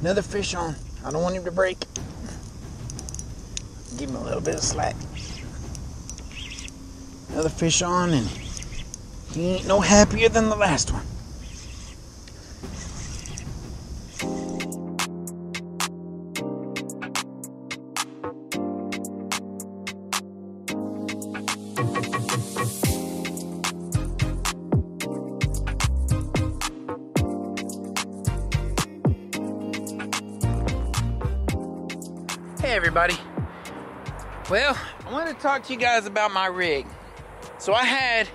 Another fish on. I don't want him to break. Give him a little bit of slack. Another fish on, and he ain't no happier than the last one. Hey everybody. Well, I wanted to talk to you guys about my rig. So I had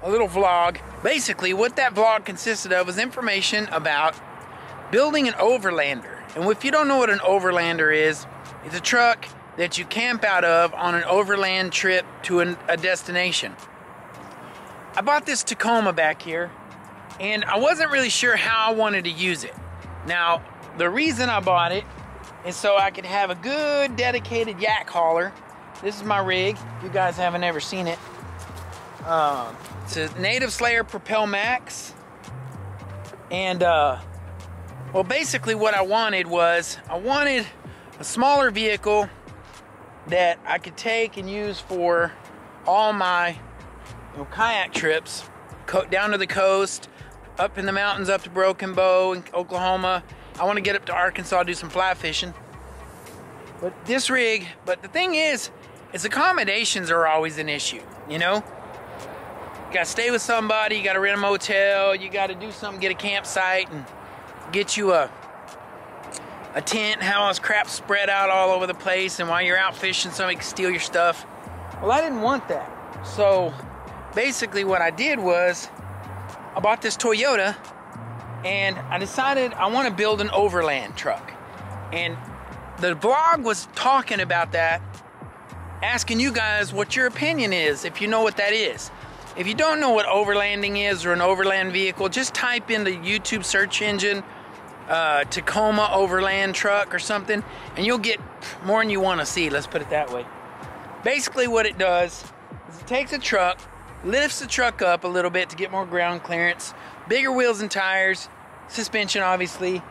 a little vlog. Basically, what that vlog consisted of was information about building an overlander. And if you don't know what an overlander is, it's a truck that you camp out of on an overland trip to a destination. I bought this Tacoma back here, and I wasn't really sure how I wanted to use it. Now, the reason I bought it is so I could have a good dedicated yak hauler. This is my rig, if you guys haven't ever seen it. It's a Native Slayer Propel Max. And, well, basically what I wanted was, I wanted a smaller vehicle that I could take and use for all my kayak trips, down to the coast, up in the mountains, up to Broken Bow in Oklahoma. I want to get up to Arkansas, do some fly fishing. But this rig, but the thing is accommodations are always an issue, you know? You gotta stay with somebody, you gotta rent a motel, you gotta do something, get a campsite and get you a tent, have all this crap spread out all over the place, and while you're out fishing, somebody can steal your stuff. Well, I didn't want that. So basically what I did was, I bought this Toyota, and I decided I want to build an overland truck. And the vlog was talking about that, asking you guys what your opinion is, if you know what that is. If you don't know what overlanding is, or an overland vehicle, just type in the YouTube search engine, Tacoma overland truck or something, and you'll get more than you want to see, let's put it that way. Basically what it does is it takes a truck, lifts the truck up a little bit to get more ground clearance, bigger wheels and tires, suspension obviously,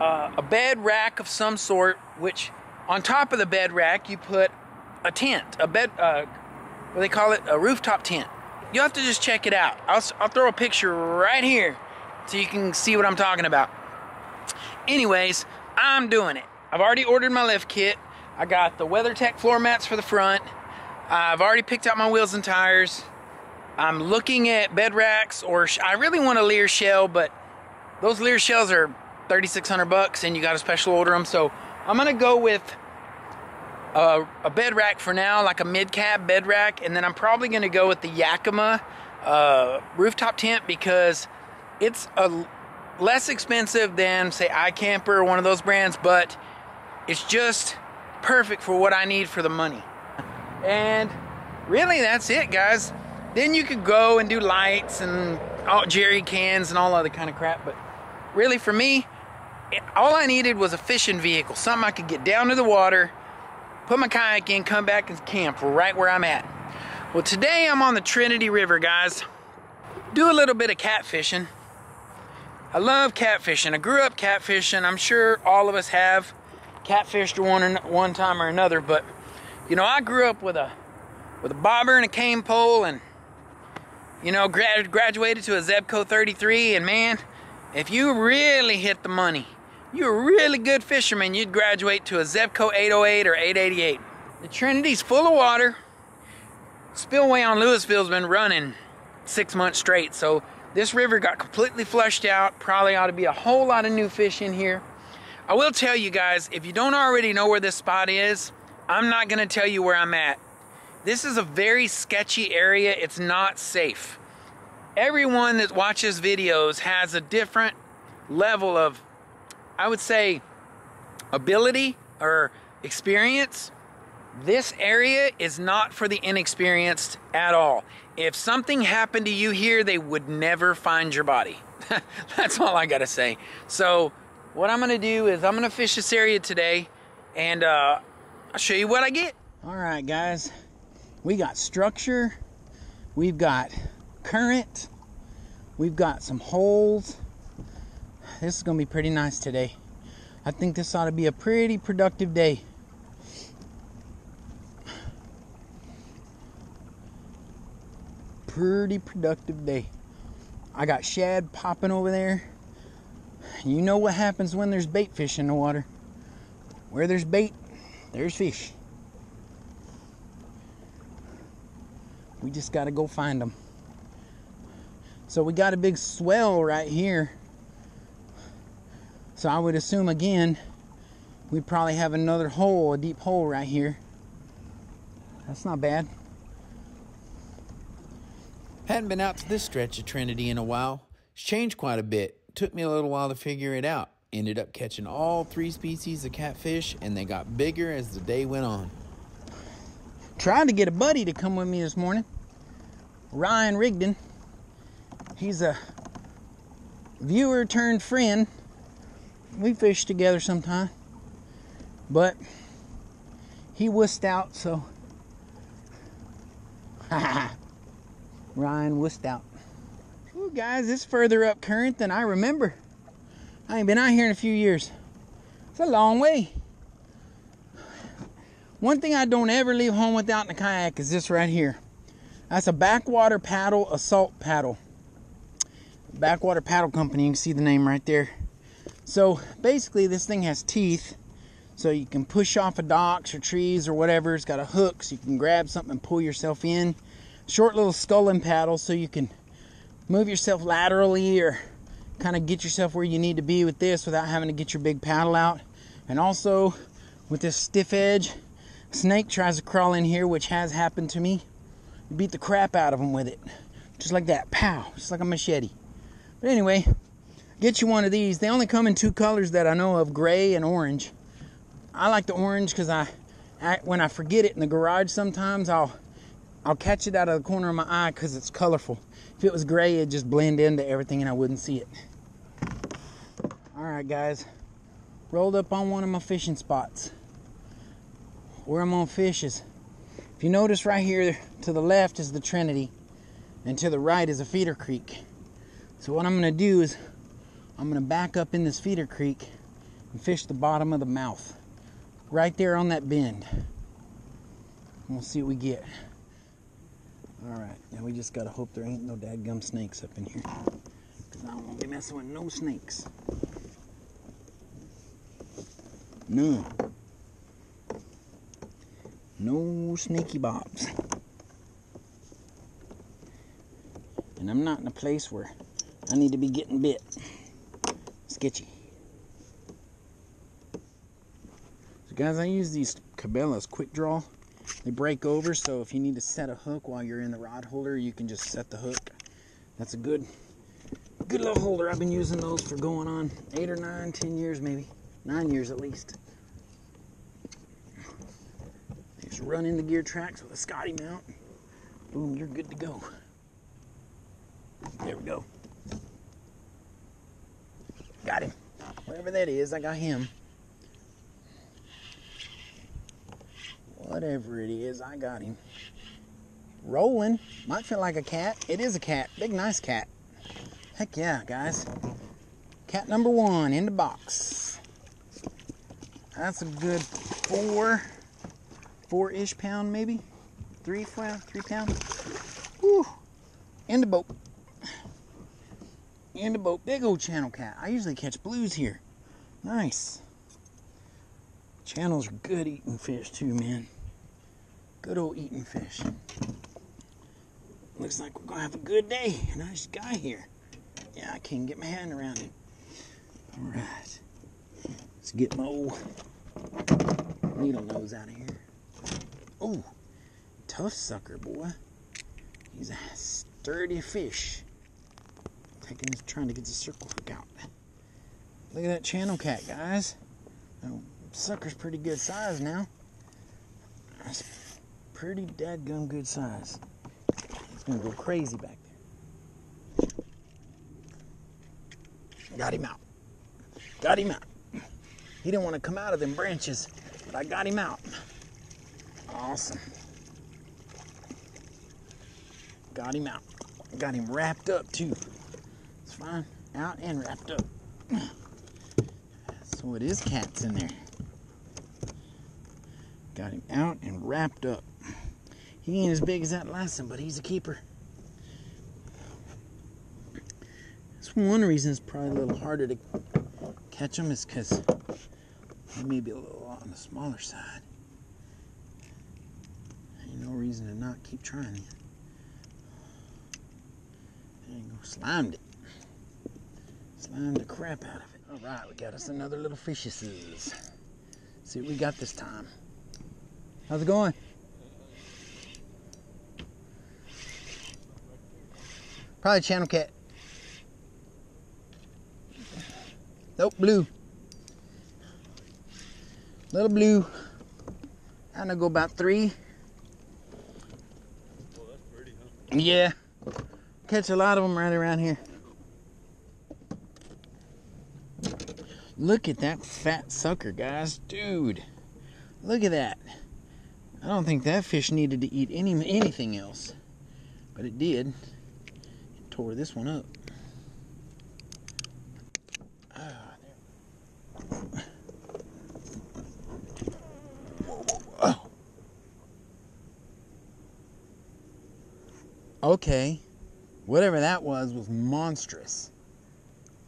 a bed rack of some sort, which on top of the bed rack you put a tent, what do they call it, a rooftop tent. You'll have to just check it out. I'll throw a picture right here so you can see what I'm talking about. Anyways, I'm doing it. I've already ordered my lift kit. I got the WeatherTech floor mats for the front. I've already picked out my wheels and tires. I'm looking at bed racks, or I really want a Lear shell, but those Lear shells are $3,600 and you got to special order them. So I'm gonna go with a bed rack for now, like a mid-cab bed rack, and then I'm probably gonna go with the Yakima rooftop tent because it's less expensive than, say, iCamper or one of those brands, but it's just perfect for what I need for the money. And really, that's it, guys. Then you could go and do lights and jerry cans and all other kind of crap. But really, for me, all I needed was a fishing vehicle, something I could get down to the water, put my kayak in, come back and camp right where I'm at. Well, today I'm on the Trinity River, guys. Do a little bit of catfishing. I love catfishing. I grew up catfishing. I'm sure all of us have catfished one time or another, but you know, I grew up with a bobber and a cane pole, and you know, graduated to a Zebco 33, and man, if you really hit the money, you're a really good fisherman, you'd graduate to a Zebco 808 or 888. The Trinity's full of water. Spillway on Lewisville's been running 6 months straight, so this river got completely flushed out. Probably ought to be a whole lot of new fish in here. I will tell you guys, if you don't already know where this spot is, I'm not gonna tell you where I'm at. This is a very sketchy area. It's not safe. Everyone that watches videos has a different level of, I would say, ability or experience. This area is not for the inexperienced at all. If something happened to you here, they would never find your body. That's all I gotta say. So what I'm gonna do is I'm gonna fish this area today, and I'll show you what I get. All right, guys, we got structure, we've got current, we've got some holes. This is gonna be pretty nice today. I think this ought to be a pretty productive day. Pretty productive day. I got shad popping over there. You know what happens when there's bait fish in the water. Where there's bait, there's fish. We just got to go find them. So we got a big swell right here. So I would assume again, we'd probably have another hole, a deep hole right here. That's not bad. Hadn't been out to this stretch of Trinity in a while. It's changed quite a bit. Took me a little while to figure it out. Ended up catching all 3 species of catfish, and they got bigger as the day went on. Tried to get a buddy to come with me this morning. Ryan Rigdon. He's a viewer turned friend. We fish together sometime. But he wussed out, so Ryan wussed out. Ooh, guys, it's further up current than I remember. I ain't been out here in a few years. It's a long way. One thing I don't ever leave home without in a kayak is this right here. That's a backwater paddle, assault paddle. Backwater Paddle Company, you can see the name right there. So basically this thing has teeth, so you can push off of docks or trees or whatever. It's got a hook so you can grab something and pull yourself in. Short little sculling paddle so you can move yourself laterally or kind of get yourself where you need to be with this without having to get your big paddle out. And also with this stiff edge, a snake tries to crawl in here, which has happened to me. You beat the crap out of them with it. Just like that, pow, just like a machete. But anyway, get you one of these. They only come in 2 colors that I know of, gray and orange. I like the orange because when I forget it in the garage sometimes, I'll catch it out of the corner of my eye because it's colorful. If it was gray, it'd just blend into everything and I wouldn't see it. Alright guys, rolled up on one of my fishing spots. Where I'm gonna fish is, if you notice right here to the left is the Trinity and to the right is a feeder creek. So what I'm gonna do is I'm gonna back up in this feeder creek and fish the bottom of the mouth right there on that bend. And we'll see what we get. Alright, now we just gotta hope there ain't no dadgum snakes up in here, because I don't want to be messing with no snakes. None. No snaky bobs. And I'm not in a place where I need to be getting bit. Sketchy. So guys, I use these Cabela's quick draw. They break over, so if you need to set a hook while you're in the rod holder, you can just set the hook. That's a good little holder. I've been using those for going on 8 or 9, 10 years maybe. 9 years at least. Just run in the gear tracks with a Scotty mount. Boom, you're good to go. There we go. Got him. Whatever that is, I got him. Whatever it is, I got him. Rolling. Might feel like a cat. It is a cat. Big, nice cat. Heck yeah, guys. Cat number 1 in the box. That's a good 4-ish pound maybe. 3 pound. Whew. In the boat. In the boat. Big old channel cat. I usually catch blues here. Nice. Channels are good eating fish too, man. Good old eating fish. Looks like we're gonna have a good day. Nice guy here. Yeah, I can't get my hand around him. Alright. Let's get my old needle nose out of here. Oh, tough sucker, boy. He's a sturdy fish. Trying to get the circle hook out. Look at that channel cat, guys. That sucker's pretty good size now. That's pretty dadgum good size. It's gonna go crazy back there. Got him out. Got him out. He didn't want to come out of them branches, but I got him out. Awesome. Got him out. Got him wrapped up too. It's fine. Out and wrapped up. That's So it is cats in there. Got him out and wrapped up. He ain't as big as that last one, but he's a keeper. That's one reason it's probably a little harder to catch them, is because they may be a little on the smaller side. Ain't no reason to not keep trying it. There you go, slimed it. Slimed the crap out of it. All right, we got us another little fishes. See what we got this time. How's it going? Probably channel cat. Nope, blue. Little blue. I'm gonna go about 3. Well, that's pretty, huh? Yeah. Catch a lot of them right around here. Look at that fat sucker, guys. Dude. Look at that. I don't think that fish needed to eat anything else. But it did. It tore this one up. Oh. Okay. Whatever that was monstrous.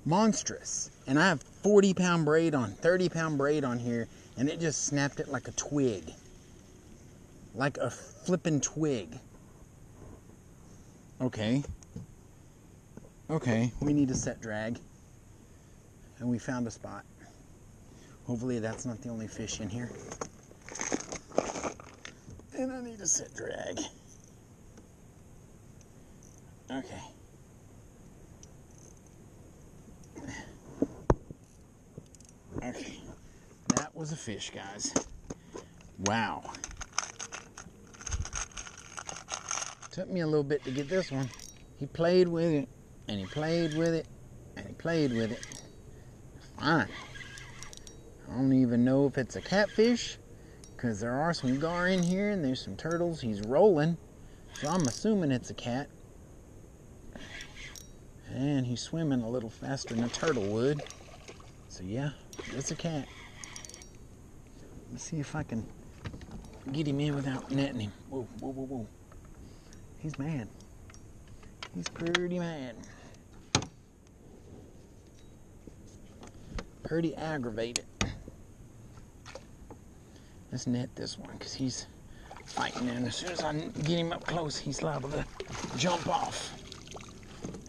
Monstrous. And I have 40-pound braid on, 30-pound braid on here, and it just snapped it like a twig. Like a flippin' twig. Okay. Okay, we need a set drag. And we found a spot. Hopefully that's not the only fish in here. And I need a set drag. Okay. Okay. That was a fish, guys. Wow. Took me a little bit to get this one. He played with it, and he played with it, and he played with it. Fine. I don't even know if it's a catfish, because there are some gar in here, and there's some turtles. He's rolling, so I'm assuming it's a cat. And he's swimming a little faster than a turtle would. So yeah, it's a cat. Let's see if I can get him in without netting him. Whoa, whoa, whoa, whoa. He's mad. He's pretty mad. Pretty aggravated. Let's net this one, because he's fighting, and as soon as I get him up close, he's liable to jump off.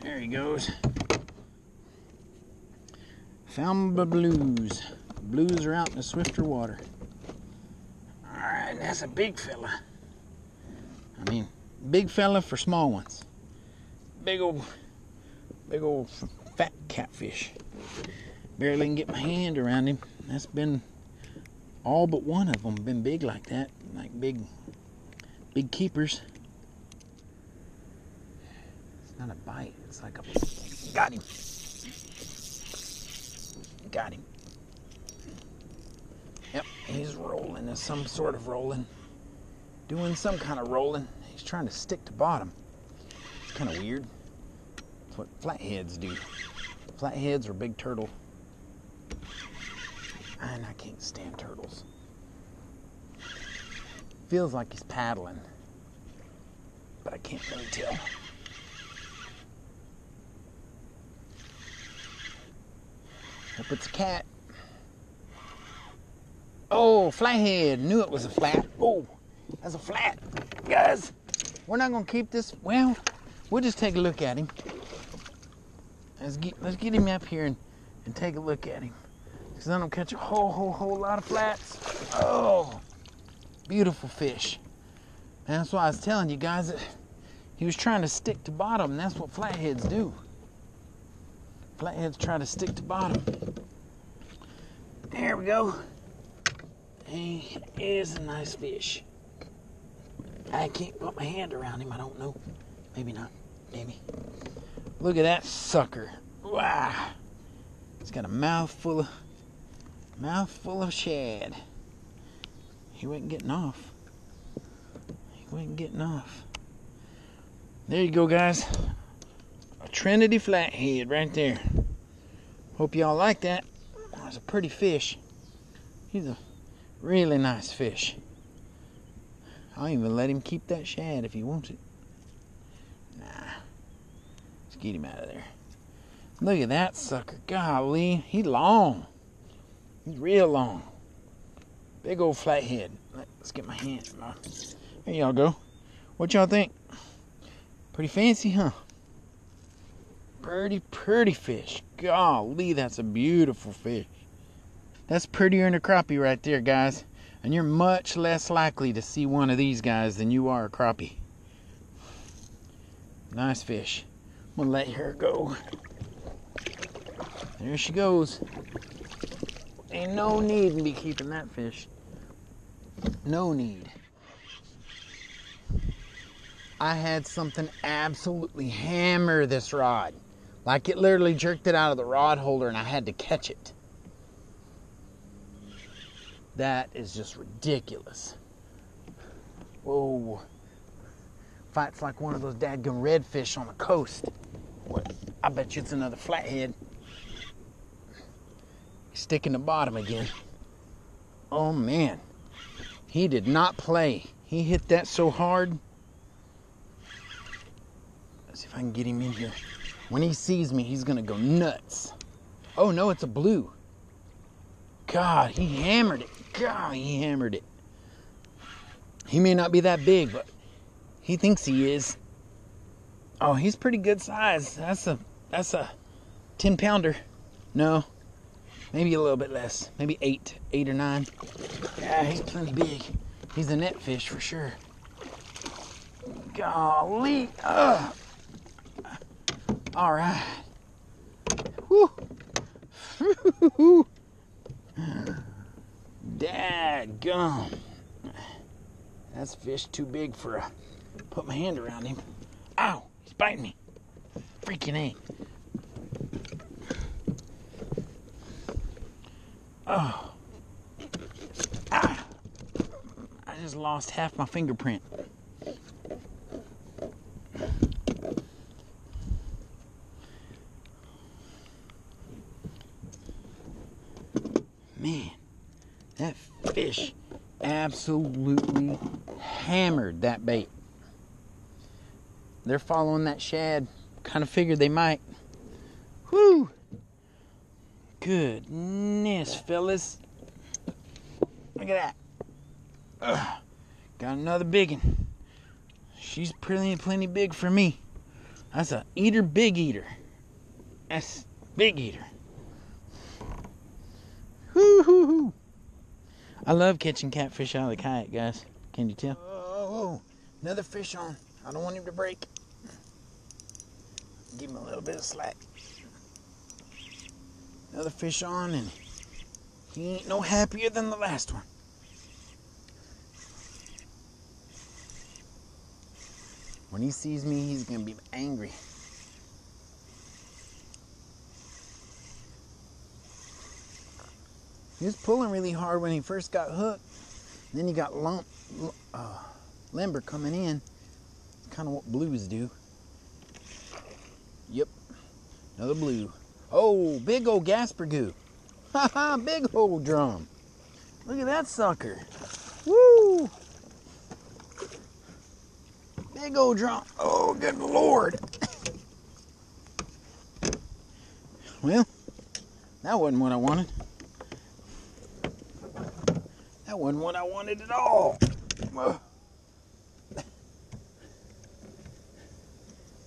There he goes. Found the blues. Blues are out in the swifter water. Alright, that's a big fella. I mean, big fella for small ones. Big old fat catfish. Barely can get my hand around him. That's been all but one of them been big like that, like big keepers. It's not a bite. It's like a got him. Got him. Yep, he's rolling. There's some sort of rolling. Doing some kind of rolling. He's trying to stick to bottom. It's kind of weird. That's what flatheads do. Flatheads are big turtle. And I can't stand turtles. Feels like he's paddling, but I can't really tell. Hope it's a cat. Oh, flathead. Knew it was a flat. Oh, that's a flat. Guys, we're not going to keep this. Well, we'll just take a look at him. Let's get him up here and take a look at him. Because I don't catch a whole lot of flats. Oh, beautiful fish. And that's why I was telling you guys that he was trying to stick to bottom. And that's what flatheads do. Flatheads try to stick to bottom. There we go. He is a nice fish. I can't put my hand around him. I don't know. Maybe not. Maybe. Look at that sucker. Wow. He's got a mouthful of shad. He wasn't getting off. He wasn't getting off. There you go, guys. A Trinity flathead right there. Hope y'all like that. Oh, it's a pretty fish. He's a really nice fish. I'll even let him keep that shad if he wants it. Nah. Let's get him out of there. Look at that sucker. Golly, he's long. He's real long. Big old flathead. Let's get my hand. There y'all go. What y'all think? Pretty fancy, huh? Pretty fish. Golly, that's a beautiful fish. That's prettier than a crappie right there, guys. And you're much less likely to see one of these guys than you are a crappie. Nice fish. I'm gonna let her go. There she goes. Ain't no need to be keeping that fish. No need. I had something absolutely hammer this rod. Like it literally jerked it out of the rod holder and I had to catch it. That is just ridiculous. Whoa. Fights like one of those dadgum redfish on the coast. What? I bet you it's another flathead. Sticking the bottom again. Oh man. He did not play. He hit that so hard. Let's see if I can get him in here. When he sees me, he's gonna go nuts. Oh no, it's a blue. God, he hammered it. God, he hammered it. He may not be that big, but he thinks he is. Oh, he's pretty good size. That's a 10-pounder. No, maybe a little bit less. Maybe 8 or 9. Yeah, he's plenty big. He's a net fish for sure. Golly. All right. Whew. Dadgum. That's fish too big for a... Put my hand around him. Ow, he's biting me. Freaking A. Oh. Ah. I just lost half my fingerprint. Man, that fish absolutely hammered that bait. They're following that shad. Kind of figured they might. Whew. Goodness, fellas. Look at that. Ugh. Got another big one. She's plenty big for me. That's a big eater. That's big eater. Woo-hoo-hoo. I love catching catfish out of the kayak, guys. Can you tell? Oh, another fish on. I don't want him to break. Give him a little bit of slack. Another fish on, and he ain't no happier than the last one. When he sees me, he's gonna be angry. He was pulling really hard when he first got hooked. Then he got limber coming in. Kind of what blues do. Yep, another blue. Oh, big old Gasper goo. Haha, big old drum. Look at that sucker. Woo! Big old drum. Oh, good Lord. Well, that wasn't what I wanted. That wasn't what I wanted at all.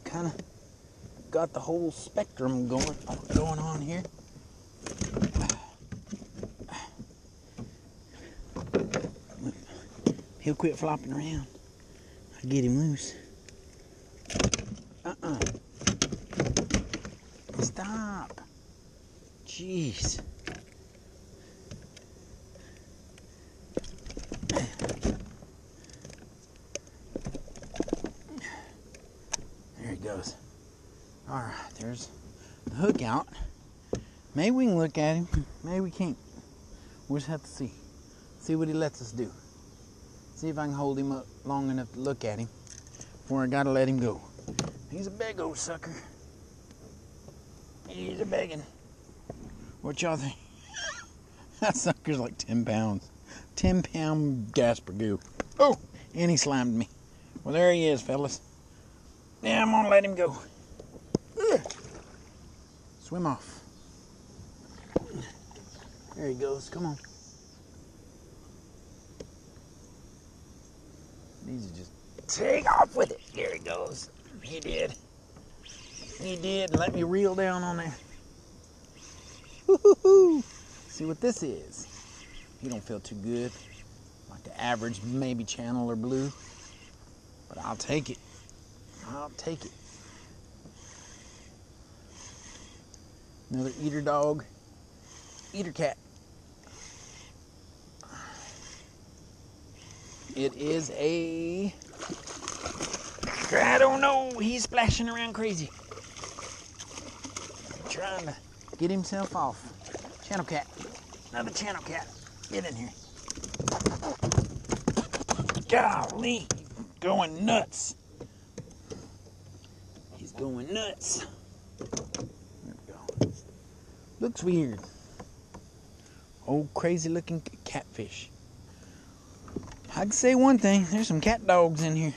Kind of got the whole spectrum going on here. He'll quit flopping around. I get him loose. Stop. Jeez. There he goes. All right, there's the hook out. Maybe we can look at him. Maybe we can't. We'll just have to see. See what he lets us do. See if I can hold him up long enough to look at him before I gotta let him go. He's a big old sucker. He's a begging. What y'all think? That sucker's like 10 pounds. 10-pound Gasper goo. Oh, and he slimed me. Well, there he is, fellas. Yeah, I'm gonna let him go. Ugh. Swim off. There he goes. Come on. Needs to just take off with it. There he goes. He did. He did. Let me reel down on there. Woo-hoo-hoo. See what this is. He don't feel too good. Like the average maybe channel or blue. But I'll take it. I'll take it. Another eater dog. Eater cat. It is a... I don't know. He's splashing around crazy. Trying to get himself off. Channel cat. Another channel cat. Get in here. Golly. Going nuts. He's going nuts. There we go. Looks weird. Old crazy looking catfish. I can say one thing. There's some cat dogs in here.